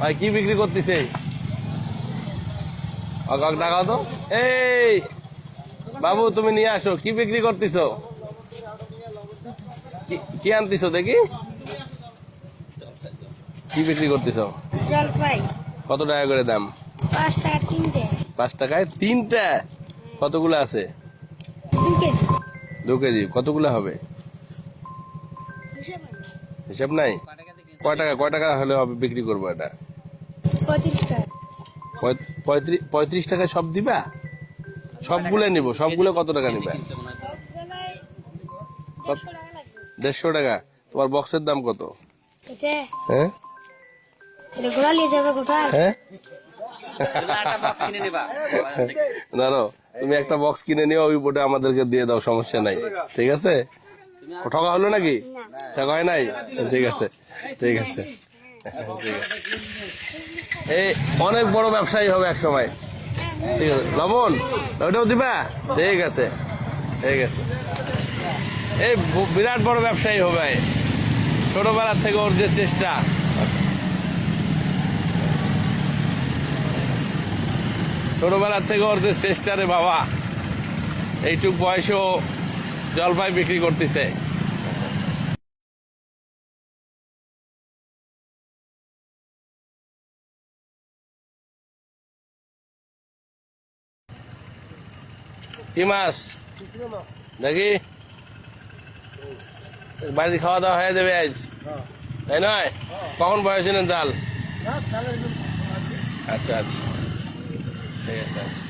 ভাই কি বিক্রি করতেছে? টাকাও তো। এই বাবু তুমি নিয়ে আসো, কি বিক্রি করতেছো? কি আনতেছো দেখি, কি বিক্রি করতেছো? জলপাই কত টাকা করে দাম? 5 টাকা 3টে। 5 টাকায় 3টা? কতগুলো আছে? 2 কেজি। 2 কেজি কতগুলো হবে? হিসাব নাই। হিসাব নাই। কয় টাকা হলে হবে বিক্রি করবো এটা? 35 টাকা। 35 টাকায় সব দিবা? সবগুলো নিবো, সবগুলো কত টাকা নিবা? সবগুলাই 150 টাকা লাগবে। 150 টাকা। তোমার বক্সের দাম কত? এটা হ্যাঁ এটা ঘোরা নিয়ে যাবে কোথায়? হ্যাঁ একটা বক্স কিনে নিবা ধরো তুমি একটা বক্স কিনে নিও, ওই বোর্ডে আমাদেরকে দিয়ে দাও, সমস্যা নাই, ঠিক আছে? ঠকা হলো নাকি? ঠকা হয় নাই? ঠিক আছে ঠিক আছে ঠিক আছে। এই অনেক বড় ব্যবসায়ী হবে এক সময়, ঠিক আছে। লবণ ওইটাও দিবা? ঠিক আছে ঠিক আছে। এই বিরাট বড় ব্যবসায়ী হবে ছোটবেলার থেকে, ওর যে চেষ্টা। ছোটবেলার থেকে ওর যে চেষ্টা রে বাবা, এইটুক বয়সেও জলপাই বিক্রি করতেছে। কি মাছ দেখি? বাড়ির খাওয়া দাওয়া হয়ে যাবে আজ, তাই নয়? কখন বয়েছিলেন জাল? আচ্ছা আচ্ছা ঠিক আছে। আচ্ছা,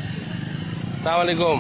আসসালামু আলাইকুম।